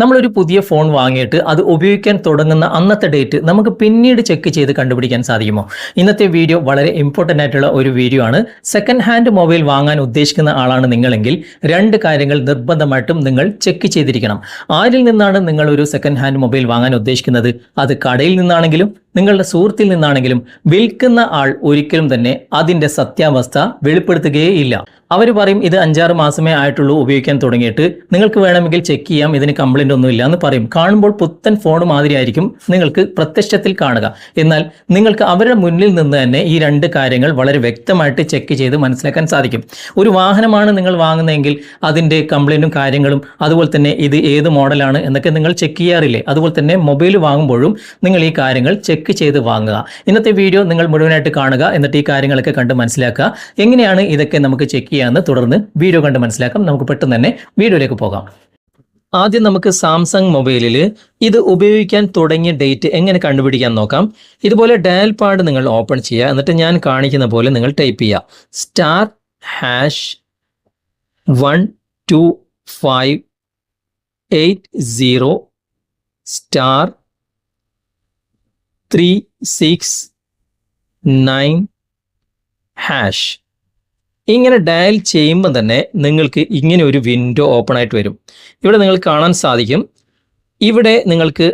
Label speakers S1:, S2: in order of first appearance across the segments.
S1: നമ്മളൊരു പുതിയ ഫോൺ വാങ്ങിയിട്ട് അത് ഉപയോഗിക്കാൻ തുടങ്ങുന്ന അന്നത്തെ ഡേറ്റ് നമുക്ക് പിന്നീട് ചെക്ക് ചെയ്ത് കണ്ടുപിടിക്കാൻ സാധിക്കുമോ? ഇന്നത്തെ വീഡിയോ വളരെ ഇമ്പോർട്ടൻ്റ് ആയിട്ടുള്ള ഒരു വീഡിയോ ആണ്. സെക്കൻഡ് ഹാൻഡ് മൊബൈൽ വാങ്ങാൻ ഉദ്ദേശിക്കുന്ന ആളാണ് നിങ്ങളെങ്കിൽ രണ്ട് കാര്യങ്ങൾ നിർബന്ധമായിട്ടും നിങ്ങൾ ചെക്ക് ചെയ്തിരിക്കണം. ആരിൽ നിന്നാണ് നിങ്ങൾ ഒരു സെക്കൻഡ് ഹാൻഡ് മൊബൈൽ വാങ്ങാൻ ഉദ്ദേശിക്കുന്നത്? അത് കടയിൽ നിന്നാണെങ്കിലും നിങ്ങളുടെ സുഹൃത്തിൽ നിന്നാണെങ്കിലും വിൽക്കുന്ന ആൾ ഒരിക്കലും തന്നെ അതിൻ്റെ സത്യാവസ്ഥ വെളിപ്പെടുത്തുകയേ ഇല്ല. അവർ പറയും ഇത് 5-6 മാസമേ ആയിട്ടുള്ളൂ ഉപയോഗിക്കാൻ തുടങ്ങിയിട്ട്, നിങ്ങൾക്ക് വേണമെങ്കിൽ ചെക്ക് ചെയ്യാം, ഇതിന് കംപ്ലൈൻ്റ് ഒന്നുമില്ല എന്ന് പറയും. കാണുമ്പോൾ പുത്തൻ ഫോൺ മാതിരിയായിരിക്കും നിങ്ങൾക്ക് പ്രത്യക്ഷത്തിൽ കാണുക. എന്നാൽ നിങ്ങൾക്ക് അവരുടെ മുന്നിൽ നിന്ന് തന്നെ ഈ രണ്ട് കാര്യങ്ങൾ വളരെ വ്യക്തമായിട്ട് ചെക്ക് ചെയ്ത് മനസ്സിലാക്കാൻ സാധിക്കും. ഒരു വാഹനമാണ് നിങ്ങൾ വാങ്ങുന്നതെങ്കിൽ അതിൻ്റെ കംപ്ലൈൻറ്റും കാര്യങ്ങളും, അതുപോലെ തന്നെ ഇത് ഏത് മോഡലാണ് എന്നൊക്കെ നിങ്ങൾ ചെക്ക് ചെയ്യാറില്ലേ? അതുപോലെ തന്നെ മൊബൈൽ വാങ്ങുമ്പോഴും നിങ്ങൾ ഈ കാര്യങ്ങൾ ചെക്ക് ചെയ്ത് വാങ്ങുക. ഇന്നത്തെ വീഡിയോ നിങ്ങൾ മുഴുവനായിട്ട് കാണുക, എന്നിട്ട് ഈ കാര്യങ്ങളൊക്കെ കണ്ട് മനസ്സിലാക്കുക. എങ്ങനെയാണ് ഇതൊക്കെ നമുക്ക് ചെക്ക് ചെയ്യാമെന്ന് തുടർന്ന് വീഡിയോ കണ്ട് മനസ്സിലാക്കാം. നമുക്ക് പെട്ടെന്ന് തന്നെ വീഡിയോയിലേക്ക് പോകാം. ആദ്യം നമുക്ക് സാംസങ് മൊബൈലിൽ ഇത് ഉപയോഗിക്കാൻ തുടങ്ങിയ ഡേറ്റ് എങ്ങനെ കണ്ടുപിടിക്കാൻ നോക്കാം. ഇതുപോലെ ഡയൽ പാഡ് നിങ്ങൾ ഓപ്പൺ ചെയ്യുക, എന്നിട്ട് ഞാൻ കാണിക്കുന്ന പോലെ നിങ്ങൾ ടൈപ്പ് ചെയ്യുക *12580*369#. ഇങ്ങനെ ഡയൽ ചെയ്യുമ്പോൾ തന്നെ നിങ്ങൾക്ക് ഇങ്ങനെ ഒരു വിൻഡോ ഓപ്പൺ ആയിട്ട് വരും. ഇവിടെ നിങ്ങൾ കാണാൻ സാധിക്കും, ഇവിടെ നിങ്ങൾക്ക്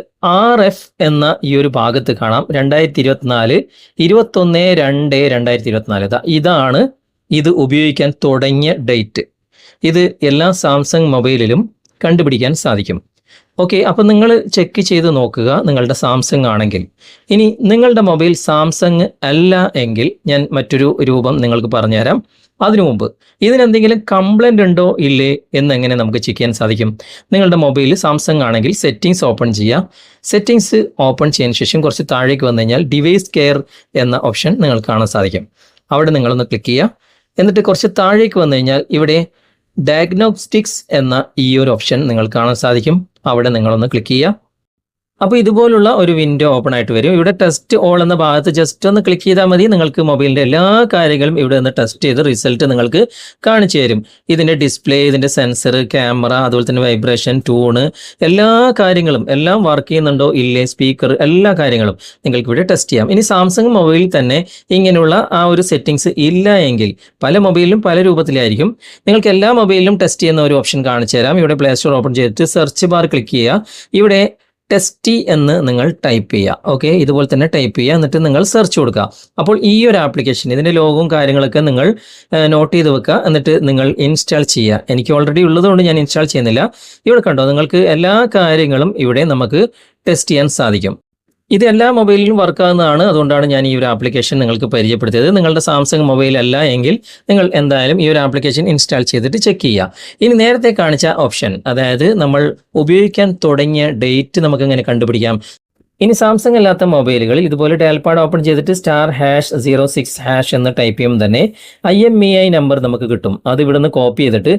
S1: RF എന്ന ഈ ഒരു ഭാഗത്ത് കാണാം 2024 21/2/2024. ഇതാണ് ഇത് ഉപയോഗിക്കാൻ തുടങ്ങിയ ഡേറ്റ്. ഇത് എല്ലാ സാംസങ് മൊബൈലിലും കണ്ടുപിടിക്കാൻ സാധിക്കും. ഓക്കെ, അപ്പം നിങ്ങൾ ചെക്ക് ചെയ്ത് നോക്കുക നിങ്ങളുടെ സാംസങ് ആണെങ്കിൽ. ഇനി നിങ്ങളുടെ മൊബൈൽ സാംസങ് അല്ല എങ്കിൽ ഞാൻ മറ്റൊരു രൂപം നിങ്ങൾക്ക് പറഞ്ഞുതരാം. അതിനു മുമ്പ് ഇതിനെന്തെങ്കിലും കംപ്ലൈൻ്റ് ഉണ്ടോ ഇല്ലേ എന്നെങ്ങനെ നമുക്ക് ചെക്ക് ചെയ്യാൻ സാധിക്കും? നിങ്ങളുടെ മൊബൈൽ സാംസങ് ആണെങ്കിൽ സെറ്റിങ്സ് ഓപ്പൺ ചെയ്യുക. സെറ്റിങ്സ് ഓപ്പൺ ചെയ്തതിന് ശേഷം കുറച്ച് താഴേക്ക് വന്നു കഴിഞ്ഞാൽ ഡിവൈസ് കെയർ എന്ന ഓപ്ഷൻ നിങ്ങൾക്ക് കാണാൻ സാധിക്കും. അവിടെ നിങ്ങളൊന്ന് ക്ലിക്ക് ചെയ്യുക. എന്നിട്ട് കുറച്ച് താഴേക്ക് വന്നു കഴിഞ്ഞാൽ ഇവിടെ ഡയഗ്നോസ്റ്റിക്സ് എന്ന ഈ ഒരു ഓപ്ഷൻ നിങ്ങൾ കാണാൻ സാധിക്കും. അവിടെ നിങ്ങളൊന്ന് ക്ലിക്ക് ചെയ്യുക. അപ്പോൾ ഇതുപോലുള്ള ഒരു വിൻഡോ ഓപ്പൺ ആയിട്ട് വരും. ഇവിടെ ടെസ്റ്റ് ഓൾ എന്ന ഭാഗത്ത് ജസ്റ്റ് ഒന്ന് ക്ലിക്ക് ചെയ്താൽ മതി. നിങ്ങൾക്ക് മൊബൈലിൻ്റെ എല്ലാ കാര്യങ്ങളും ഇവിടെ നിന്ന് ടെസ്റ്റ് ചെയ്ത് റിസൾട്ട് നിങ്ങൾക്ക് കാണിച്ചു തരും. ഇതിൻ്റെ ഡിസ്പ്ലേ, ഇതിൻ്റെ സെൻസർ, ക്യാമറ, അതുപോലെ തന്നെ വൈബ്രേഷൻ, ട്യൂണ്, എല്ലാ കാര്യങ്ങളും എല്ലാം വർക്ക് ചെയ്യുന്നുണ്ടോ ഇല്ലേ, സ്പീക്കർ, എല്ലാ കാര്യങ്ങളും നിങ്ങൾക്ക് ഇവിടെ ടെസ്റ്റ് ചെയ്യാം. ഇനി സാംസങ് മൊബൈലിൽ തന്നെ ഇങ്ങനെയുള്ള ആ ഒരു സെറ്റിങ്സ് ഇല്ല എങ്കിൽ പല മൊബൈലിലും പല രൂപത്തിലായിരിക്കും. നിങ്ങൾക്ക് എല്ലാ മൊബൈലിലും ടെസ്റ്റ് ചെയ്യുന്ന ഒരു ഓപ്ഷൻ കാണിച്ചു തരാം. ഇവിടെ പ്ലേ സ്റ്റോർ ഓപ്പൺ ചെയ്തിട്ട് സെർച്ച് ബാർ ക്ലിക്ക് ചെയ്യുക. ഇവിടെ ടെസ്റ്റി എന്ന് നിങ്ങൾ ടൈപ്പ് ചെയ്യുക. ഓക്കെ, ഇതുപോലെ തന്നെ ടൈപ്പ് ചെയ്യുക, എന്നിട്ട് നിങ്ങൾ സെർച്ച് കൊടുക്കുക. അപ്പോൾ ഈ ഒരു ആപ്ലിക്കേഷൻ, ഇതിൻ്റെ ലോഗവും കാര്യങ്ങളൊക്കെ നിങ്ങൾ നോട്ട് ചെയ്ത് വെക്കുക, എന്നിട്ട് നിങ്ങൾ ഇൻസ്റ്റാൾ ചെയ്യുക. എനിക്ക് ഓൾറെഡി ഉള്ളതുകൊണ്ട് ഞാൻ ഇൻസ്റ്റാൾ ചെയ്യുന്നില്ല. ഇവിടെ കണ്ടോ, നിങ്ങൾക്ക് എല്ലാ കാര്യങ്ങളും ഇവിടെ നമുക്ക് ടെസ്റ്റ് ചെയ്യാൻ സാധിക്കും. ഇത് എല്ലാ മൊബൈലിലും വർക്കാവുന്നതാണ്. അതുകൊണ്ടാണ് ഞാൻ ഈ ഒരു ആപ്ലിക്കേഷൻ നിങ്ങൾക്ക് പരിചയപ്പെടുത്തിയത്. നിങ്ങളുടെ സാംസങ് മൊബൈൽ അല്ല എങ്കിൽ നിങ്ങൾ എന്തായാലും ഈ ഒരു ആപ്ലിക്കേഷൻ ഇൻസ്റ്റാൾ ചെയ്തിട്ട് ചെക്ക് ചെയ്യുക. ഇനി നേരത്തെ കാണിച്ച ഓപ്ഷൻ, അതായത് നമ്മൾ ഉപയോഗിക്കാൻ തുടങ്ങിയ ഡേറ്റ് നമുക്ക് എങ്ങനെ കണ്ടുപിടിക്കാം? ഇനി സാംസങ് അല്ലാത്ത മൊബൈലുകളിൽ ഇതുപോലെ ഡയൽ പാഡ് ഓപ്പൺ ചെയ്തിട്ട് *#06# എന്ന് ടൈപ്പ് ചെയ്യുമ്പോൾ തന്നെ IMEI നമ്പർ നമുക്ക് കിട്ടും. അത് ഇവിടുന്ന് കോപ്പി ചെയ്തിട്ട്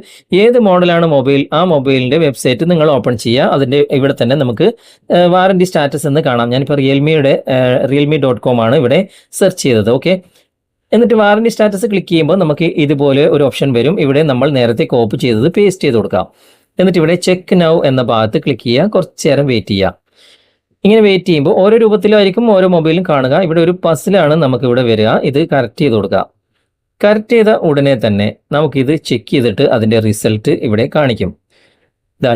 S1: ഏത് മോഡലാണ് മൊബൈൽ, ആ മൊബൈലിൻ്റെ വെബ്സൈറ്റ് നിങ്ങൾ ഓപ്പൺ ചെയ്യുക. അതിൻ്റെ ഇവിടെ തന്നെ നമുക്ക് വാറണ്ടി സ്റ്റാറ്റസ് എന്ന് കാണാം. ഞാനിപ്പോൾ realme.com ആണ് ഇവിടെ സെർച്ച് ചെയ്തത്. ഓക്കെ, എന്നിട്ട് വാറണ്ടി സ്റ്റാറ്റസ് ക്ലിക്ക് ചെയ്യുമ്പോൾ നമുക്ക് ഇതുപോലെ ഒരു ഓപ്ഷൻ വരും. ഇവിടെ നമ്മൾ നേരത്തെ കോപ്പി ചെയ്തത് പേസ്റ്റ് ചെയ്ത് കൊടുക്കാം. എന്നിട്ട് ഇവിടെ ചെക്ക് നൗ എന്ന ഭാഗത്ത് ക്ലിക്ക് ചെയ്യുക. കുറച്ച് നേരം വെയിറ്റ് ചെയ്യുക. ഇങ്ങനെ വെയിറ്റ് ചെയ്യുമ്പോൾ ഓരോ രൂപത്തിലായിരിക്കും ഓരോ മൊബൈലും കാണുക. ഇവിടെ ഒരു പസിലാണ് നമുക്കിവിടെ വരിക. ഇത് കറക്റ്റ് ചെയ്ത് കൊടുക്കുക. കറക്റ്റ് ചെയ്ത ഉടനെ തന്നെ നമുക്കിത് ചെക്ക് ചെയ്തിട്ട് അതിൻ്റെ റിസൾട്ട് ഇവിടെ കാണിക്കും.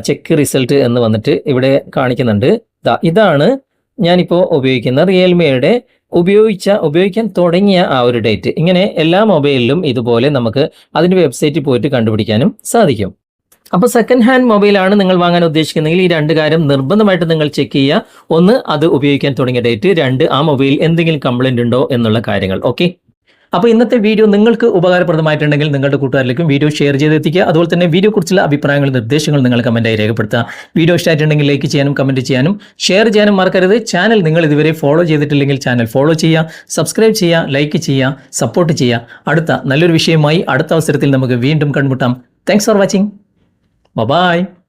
S1: ചെക്ക് റിസൾട്ട് എന്ന് വന്നിട്ട് ഇവിടെ കാണിക്കുന്നുണ്ട്. ഇതാണ് ഞാനിപ്പോൾ ഉപയോഗിക്കുന്ന റിയൽമിയുടെ ഉപയോഗിക്കാൻ തുടങ്ങിയ ആ ഒരു ഡേറ്റ്. ഇങ്ങനെ എല്ലാ മൊബൈലിലും ഇതുപോലെ നമുക്ക് അതിൻ്റെ വെബ്സൈറ്റിൽ പോയിട്ട് കണ്ടുപിടിക്കാനും സാധിക്കും. അപ്പോൾ സെക്കൻഡ് ഹാൻഡ് മൊബൈലാണ് നിങ്ങൾ വാങ്ങാൻ ഉദ്ദേശിക്കുന്നതെങ്കിൽ ഈ രണ്ട് കാര്യം നിർബന്ധമായിട്ട് നിങ്ങൾ ചെക്ക് ചെയ്യുക. ഒന്ന്, അത് ഉപയോഗിക്കാൻ തുടങ്ങിയ ഡേറ്റ്. രണ്ട്, ആ മൊബൈൽ എന്തെങ്കിലും കംപ്ലൈൻ്റ് ഉണ്ടോ എന്നുള്ള കാര്യങ്ങൾ. ഓക്കെ, അപ്പോൾ ഇന്നത്തെ വീഡിയോ നിങ്ങൾക്ക് ഉപകാരപ്രദമായിട്ടുണ്ടെങ്കിൽ നിങ്ങളുടെ കൂട്ടുകാരിലേക്കും വീഡിയോ ഷെയർ ചെയ്തെത്തിക്കുക. അതുപോലെ തന്നെ വീഡിയോ കുറിച്ചുള്ള അഭിപ്രായങ്ങളും നിർദ്ദേശങ്ങളും നിങ്ങൾ കമൻറ്റായി രേഖപ്പെടുത്തുക. വീഡിയോ ഇഷ്ടമായിട്ടുണ്ടെങ്കിൽ ലൈക്ക് ചെയ്യാനും കമൻറ്റ് ചെയ്യാനും ഷെയർ ചെയ്യാനും മറക്കരുത്. ചാനൽ നിങ്ങൾ ഇതുവരെ ഫോളോ ചെയ്തിട്ടില്ലെങ്കിൽ ചാനൽ ഫോളോ ചെയ്യുക, സബ്സ്ക്രൈബ് ചെയ്യുക, ലൈക്ക് ചെയ്യുക, സപ്പോർട്ട് ചെയ്യുക. അടുത്ത നല്ലൊരു വിഷയമായി അടുത്ത അവസരത്തിൽ നമുക്ക് വീണ്ടും കണ്ടുമുട്ടാം. Thanks for watching. Bye-bye.